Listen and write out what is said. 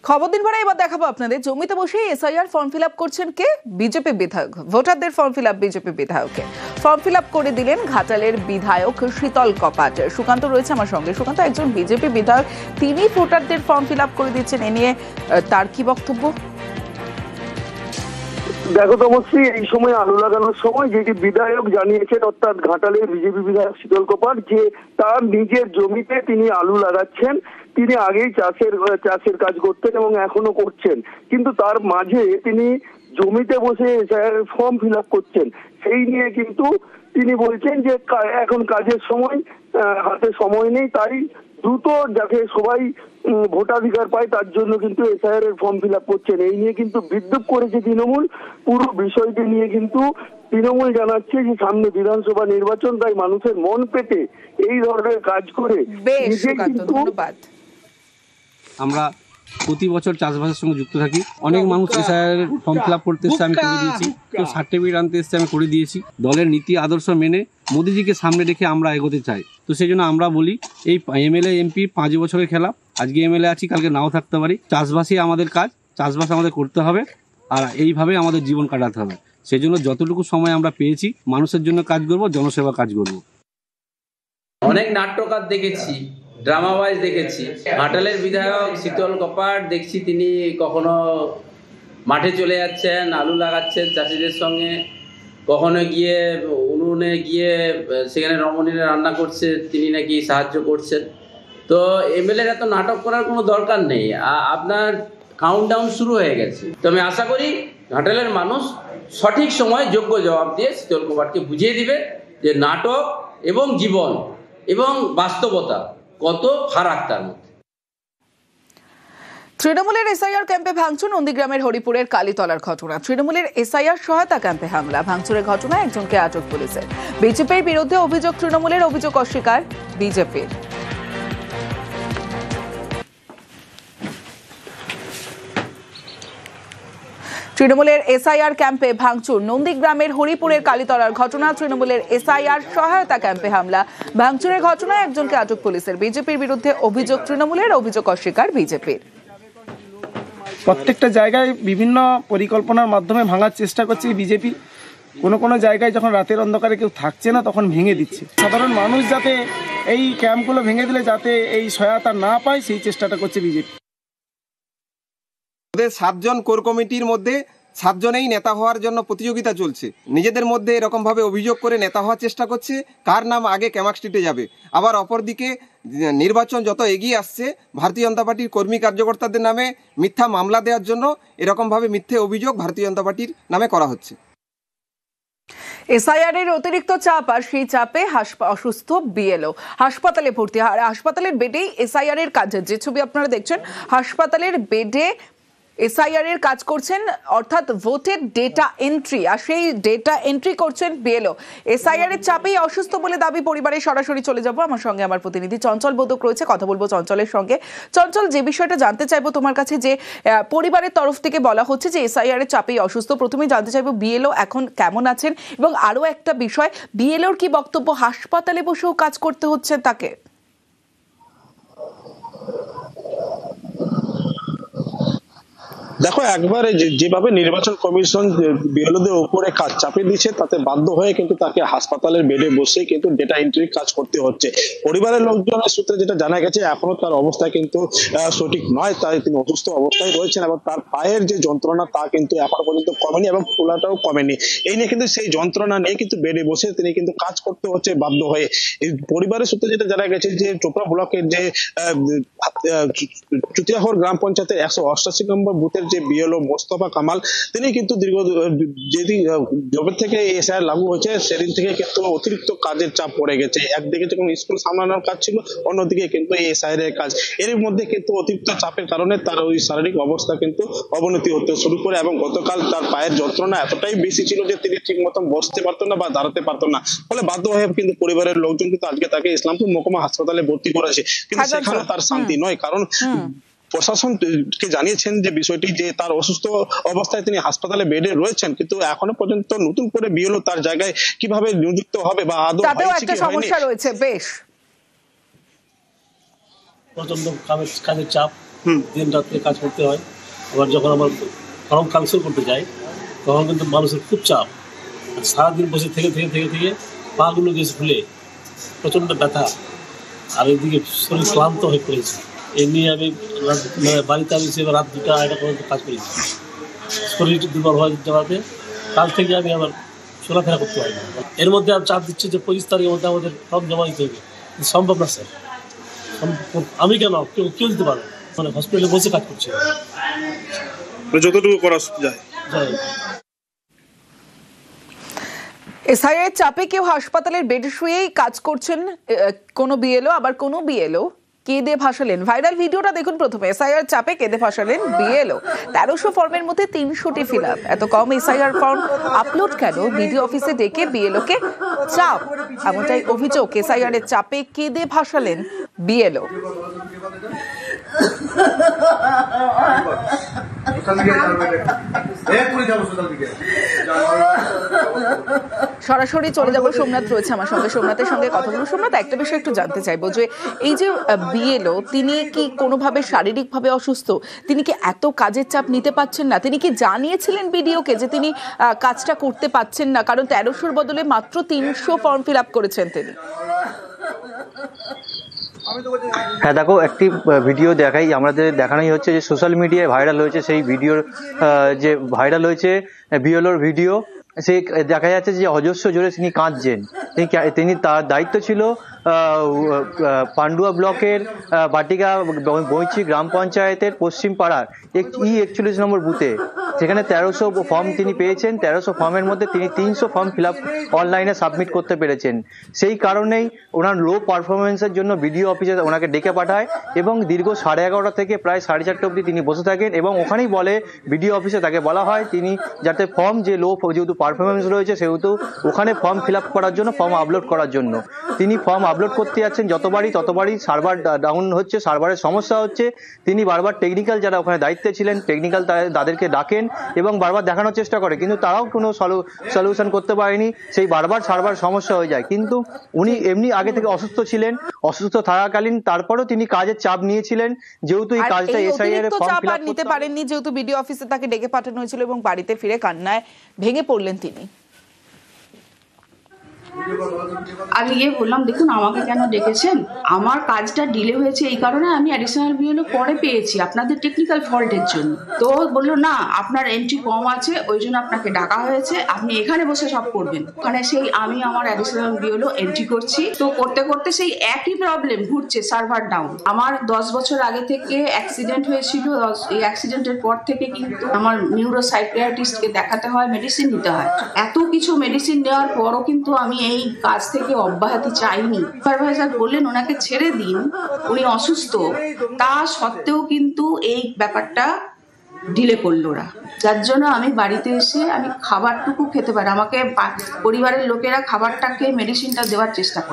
খবর দিন ভরে এবার দেখাবো আপনাদের জমিতে বসে এসআইআর ফর্ম ফিল আপ করছেন কে? বিজেপি বিধায়ক। ভোটারদের ফর্ম ফিল আপ বিজেপি বিধায়ককে ফর্ম ফিল আপ করে দিলেন ঘাটালের বিধায়ক শীতল কপাট। সুকান্ত রয়েছে আমার সঙ্গে। সুকান্ত, একজন বিজেপি বিধায়ক, তিনি ভোটারদের ফর্ম ফিল আপ করে দিচ্ছেন, এ নিয়ে তার কি বক্তব্য? দেখো তমশ্রী, এই সময় আলু লাগানোর সময় যেটি বিধায়ক জানিয়েছেন, অর্থাৎ ঘাটালের বিজেপি বিধায়ক শীতল কপাট, যে তার নিজের জমিতে তিনি আলু লাগাচ্ছেন। তিনি আগেই চাষের কাজ করতেন এবং এখনো করছেন, কিন্তু তার মাঝে তিনি জমিতে বসে এসআইআর ফর্ম ফিল আপ করছেন। সেই নিয়ে কিন্তু তিনি বলছেন যে এখন কাজের সময়, হাতে সময় নেই, তাই দ্রুত যাতে সবাই ভোটাধিকার পায় তার জন্য কিন্তু এসআইআর এর ফর্ম ফিল আপ করছেন। এই নিয়ে কিন্তু বিদ্রুপ করেছে তৃণমূল। পুরো বিষয়টি নিয়ে কিন্তু তৃণমূল জানাচ্ছে যে সামনে বিধানসভা নির্বাচন, তাই মানুষের মন পেতে এই ধরনের কাজ করে আমরা প্রতি বছর চাষবাসের সঙ্গে যুক্ত থাকি। অনেক মানুষ এসআইআর ফর্ম ফিল আপ করতে এসছে, আমি করে দিয়েছি। কেউ সার্টিফিকেট আনতে এসছে, আমি করে দিয়েছি। দলের নীতি আদর্শ মেনে মোদিজিকে সামনে রেখে আমরা এগোতে চাই। তো সেই জন্য আমরা বলি, এই এমএলএ এমপি 5 বছরের খেলা। আজকে এমএলএ আছি, কালকে নাও থাকতে পারি। চাষবাসই আমাদের কাজ, চাষবাস আমাদের করতে হবে, আর এইভাবে আমাদের জীবন কাটাতে হবে। সেই জন্য যতটুকু সময় আমরা পেয়েছি মানুষের জন্য কাজ করব, জনসেবা কাজ করব। অনেক নাট্যকার দেখেছি, ড্রামা ওয়াইজ দেখেছি। ঘাটালের বিধায়ক শীতল কপাট দেখছি তিনি কখনো মাঠে চলে যাচ্ছেন, আলু লাগাচ্ছেন চাষিদের সঙ্গে, কখনো গিয়ে উনুনে গিয়ে সেখানে রমণীরা রান্না করছে, তিনি নাকি সাহায্য করছেন। তো এমএলএর এত নাটক করার কোনো দরকার নেই। আপনার কাউন্টডাউন শুরু হয়ে গেছে। তো আমি আশা করি ঘাটালের মানুষ সঠিক সময় যোগ্য জবাব দিয়ে শীতল কপাটকে বুঝিয়ে দিবে যে নাটক এবং জীবন এবং বাস্তবতা কত ফারাক তার মধ্যে। তৃণমূলের এসআইআর ক্যাম্পে ভাঙচুর, নন্দীগ্রামের হরিপুরের কালীতলার ঘটনা। তৃণমূলের এসআইআর সহায়তা ক্যাম্পে হামলা, ভাঙচুরের ঘটনায় একজনকে আটক পুলিশের। বিজেপির বিরুদ্ধে অভিযোগ তৃণমূলের, অভিযোগ অস্বীকার বিজেপির। তৃণমূলের এসআইআর ক্যাম্পে ভাঙচুর, নন্দীগ্রামের হরিপুরের কালীতলার ঘটনা। তৃণমূলের এসআইআর সহায়তা ক্যাম্পে হামলা, ভাঙচুরের ঘটনায় একজনকে আটক পুলিশের। বিজেপির বিরুদ্ধে অভিযোগ তৃণমূলের, অভিযোগ অস্বীকার বিজেপির। প্রত্যেকটা জায়গায় বিভিন্ন পরিকল্পনার মাধ্যমে ভাঙার চেষ্টা করছে বিজেপি। কোনো জায়গায় যখন রাতের অন্ধকারে কেউ থাকছে না তখন ভেঙে দিচ্ছে। সাধারণ মানুষ যাতে এই ক্যাম্পগুলো ভেঙে দিলে যাতে এই সহায়তা না পায় সেই চেষ্টাটা করছে বিজেপি। 7 জন কোর কমিটির মধ্যে 7 জনেই নেতা হওয়ার জন্য প্রতিযোগিতা চলছে। নিজেদের মধ্যে এরকমভাবে অভিযোগ করে নেতা হওয়ার চেষ্টা করছে, কার নাম আগে ক্যামাক স্ট্রিটে যাবে। আবার অপরদিকে নির্বাচন যত এগিয়ে আসছে, ভারতীয় জনতা পার্টির কর্মী কার্যকর্তাদের নামে মিথ্যা মামলা দেওয়ার জন্য এরকমভাবে মিথ্যে অভিযোগ ভারতীয় জনতা পার্টির নামে করা হচ্ছে। এসআইআর এর অতিরিক্ত চাপ, আর সেই চাপে অসুস্থ বিএলও, হাসপাতালে ভর্তি। হাসপাতালের বেডেই এসআইআর এর কাজ, যে ছবি আপনারা দেখছেন, হাসপাতালের বেডে এসআইআর এর কাজ করছেন, অর্থাৎ ভোটের ডেটা এন্ট্রি, আর সেই ডেটা এন্ট্রি করছেন বিএলও। এসআইআর এর চাপেই অসুস্থ বলে দাবি পরিবারে। সরাসরি চলে যাব, আমার সঙ্গে আমার প্রতিনিধি চঞ্চল বোধক রয়েছে, কথা বলবো চঞ্চলের সঙ্গে। চঞ্চল, যে বিষয়টা জানতে চাইবো তোমার কাছে, যে পরিবারের তরফ থেকে বলা হচ্ছে যে এসআইআর এর চাপেই অসুস্থ, প্রথমেই জানতে চাইবো বিএলও এখন কেমন আছেন, এবং আরো একটা বিষয়, বিএলওর কি বক্তব্য, হাসপাতালে বসেও কাজ করতে হচ্ছে তাকে? দেখো, একবারে যেভাবে নির্বাচন কমিশন বিএলওদের উপরে কাজ চাপিয়ে দিচ্ছে, তাতে বাধ্য হয়ে কিন্তু তাকে হাসপাতালের বেডে বসে কিন্তু ডেটা এন্ট্রির কাজ করতে হচ্ছে। পরিবারের লোকজনের সূত্রে যেটা জানা গেছে, এখনো তার অবস্থা কিন্তু সঠিক নয়, তাই তিনি অসুস্থ অবস্থায় রয়েছেন এবং তার পায়ের যে যন্ত্রণা তা কিন্তু এখনো পর্যন্ত কমেনি এবং ফোলাটাও কমেনি। এই নিয়ে কিন্তু সেই যন্ত্রণা নিয়ে কিন্তু বেডে বসে তিনি কিন্তু কাজ করতে হচ্ছে বাধ্য হয়ে। এই পরিবারের সূত্রে যেটা জানা গেছে যে চোপড়া ব্লকের যে চুতিয়াহর গ্রাম পঞ্চায়েতের 188 নম্বর বুথের যে বিএলও মোস্তফা কামাল, তিনি কিন্তু যেদিন জবের থেকে এসআইআর লাগু হয়েছে সেদিন থেকে কিন্তু অতিরিক্ত কাজের চাপ পড়ে গেছে। একদিকে যখন স্কুল সামলানোর কাজ ছিল, অন্যদিকে কিন্তু এই এসআইআর এর কাজ। এর মধ্যে কিন্তু অতিরিক্ত চাপের কারণে তার ওই শারীরিক অবস্থা কিন্তু অবনতি হতে শুরু করে এবং গতকাল তার পায়ের যন্ত্রণা এতটাই বেশি ছিল যে তিনি ঠিক মতন বসতে পারতেন না বা দাঁড়াতে পারতেন না। ফলে বাধ্য হয়ে কিন্তু পরিবারের লোকজন কিন্তু আজকে তাকে ইসলামপুর মহকুমা হাসপাতালে ভর্তি করেছে, কিন্তু সেখানে তার শান্তি নয়। কারণ প্রশাসনকে জানিয়েছেন যে বিষয়টি, যে তার অসুস্থ অবস্থায় তিনি হাসপাতালে বেডে রয়েছেন, কিন্তু এখনো পর্যন্ত নতুন করে বিএলও তার জায়গায় কিভাবে নিযুক্ত হবে বা আদৌ একটা সমস্যা রয়েছে। বেশ, প্রচন্ড কাজের চাপ, দিন রাত্রে কাজ করতে হয়। আবার যখন আমার ফর্ম ক্যান্সেল করতে যাই তখন কিন্তু মানুষের খুব চাপ, সারাদিন বসে থেকে থেকে থেকে থেকে পাগুলো গেছে ফুলে, প্রচণ্ড ব্যথা, আর এদিকে শরীর ক্লান্ত হয়ে পড়েছে। এই নিয়ে আমি বাড়িতে আসছি, এবার রাত 2টা-2:30 পর্যন্ত কাজ করেছি। শরীর দুর্বল হয়ে যাওয়াতে কাল থেকে আমি আবার চলাফেরা করতে পারি না। এর মধ্যে আমি চাপ দিচ্ছি যে 25 তারিখের মধ্যে আমাদের ফর্ম জমা দিতে হবে। সম্ভব না স্যার, আমি কেন, কেউ দিতে পারবো, মানে হসপিটালে বসে কাজ করছি, যতটুকু করা যায়। এসআইআর চাপে কেউ হাসপাতালের বেডে শুয়েই কাজ করছেন, কোনো বিএলও, আবার কোনো বিএলও কেঁদে ভাসালেন। ভাইরাল ভিডিওটা দেখুন প্রথমে। এসআইআর চাপে কেঁদে ভাসালেন বিএলও। 1300 ফর্মের মধ্যে 300টি ফিল আপ। এত কম এসআইআর ফর্ম আপলোড কেন? বিডিও অফিসে ডেকে বিএলওকে চাপ, এমনটাই অভিযোগ। এসআইআর এর চাপে কেঁদে ভাসালেন বিএলও। সরাসরি চলে যাব, সোমনাথ রয়েছে আমার সঙ্গে, সোমনাথের সঙ্গে কথা বলবো। সোমনাথ, একটা বিষয় একটু জানতে চাইবো যে এই যে বিএলও, তিনি কি কোনোভাবে শারীরিকভাবে অসুস্থ? তিনি কি এত কাজের চাপ নিতে পারছেন না? তিনি কি জানিয়েছিলেন বিডিওকে যে তিনি কাজটা করতে পারছেন না? কারণ 1300-র বদলে মাত্র 300 ফর্ম ফিল আপ করেছেন তিনি। হ্যাঁ দেখো, একটি ভিডিও দেখাই, আমাদের দেখানোই হচ্ছে যে সোশ্যাল মিডিয়ায় ভাইরাল হয়েছে, সেই ভিডিওর যে ভাইরাল হয়েছে বিএলওর ভিডিও, সে দেখা যাচ্ছে যে অজস্র জোরে তিনি কাঁদছেন। তিনি তার দায়িত্ব ছিল পান্ডুয়া ব্লকের বাটিকা বৈচি গ্রাম পঞ্চায়েতের পশ্চিম পাড়ার 41 নম্বর বুথে, সেখানে 1300 ফর্ম তিনি পেয়েছেন। 1300 ফর্মের মধ্যে তিনি 300 ফর্ম ফিল আপ অনলাইনে সাবমিট করতে পেরেছেন। সেই কারণেই ওনার লো পারফরমেন্সের জন্য বিডিও অফিসে ওনাকে ডেকে পাঠায় এবং দীর্ঘ 11:30 থেকে প্রায় 4:30 অবধি তিনি বসে থাকেন এবং ওখানেই বলে, বিডিও অফিসে তাকে বলা হয় তিনি যাতে ফর্ম যে লো, যেহেতু পারফরমেন্স রয়েছে সেহেতু ওখানে ফর্ম ফিল আপ করার জন্য, ফর্ম আপলোড করার জন্য তিনি ফর্ম আপলোড করতে যাচ্ছেন। যতবারই সার্ভার ডাউন হচ্ছে, সার্ভারের সমস্যা হচ্ছে, তিনি বারবার টেকনিক্যাল যারা ওখানে দায়িত্বে ছিলেন, টেকনিক্যাল তাদেরকে ডাকেন এবং বারবার দেখানোর চেষ্টা করে, কিন্তু তারাও কোনো সলিউশন করতে পারেনি। সেই বারবার সার্ভার সমস্যা হয়ে যায়। কিন্তু উনি এমনি আগে থেকে অসুস্থ ছিলেন, অসুস্থ থাকাকালীন তারপরেও তিনি কাজের চাপ নিয়েছিলেন, যেহেতু এই কাজটা এসআইআর এর ফর্ম ফিল আপ নিতে পারেননি, যেহেতু বিডিও অফিসে তাকে ডেকে পাঠানো হয়েছিল এবং বাড়িতে ফিরে কান্নায় ভেঙে পড়লেন তিনি। আমি গিয়ে বললাম, দেখুন আমাকে কেন ডেকেছেন, আমার কাজটা ডিলে হয়েছে এই কারণে, আমি অ্যাডিশনাল বিএলও পরে পেয়েছি আপনাদের টেকনিক্যাল ফল্টের জন্য। তো বললো না, আপনার এন্ট্রি কম আছে, ওই জন্য আপনাকে ডাকা হয়েছে, আপনি এখানে বসে সব করবেন। ওখানে সেই আমি আমার অ্যাডিশনাল বিএলও এন্ট্রি করছি, তো করতে করতে সেই একই প্রবলেম ঘুরছে, সার্ভার ডাউন। আমার 10 বছর আগে থেকে অ্যাক্সিডেন্ট হয়েছিল, এই অ্যাক্সিডেন্টের পর থেকে কিন্তু আমার নিউরোসাইকিয়াট্রিস্টকে দেখাতে হয়, মেডিসিন নিতে হয়। এত কিছু মেডিসিন নেওয়ার পরও কিন্তু আমি এই কাজ থেকে অব্যাহতি চাইনি। সুপারভাইজার বললেন ওনাকে ছেড়ে দিন, উনি অসুস্থ, তা সত্ত্বেও কিন্তু এই ব্যাপারটা ডিলে করলো ওরা, যার জন্য আমি বাড়িতে এসে আমি খাবারটুকু খেতে পারি, আমাকে পরিবারের লোকেরা খাবারটাকে মেডিসিনটা দেওয়ার চেষ্টা করে।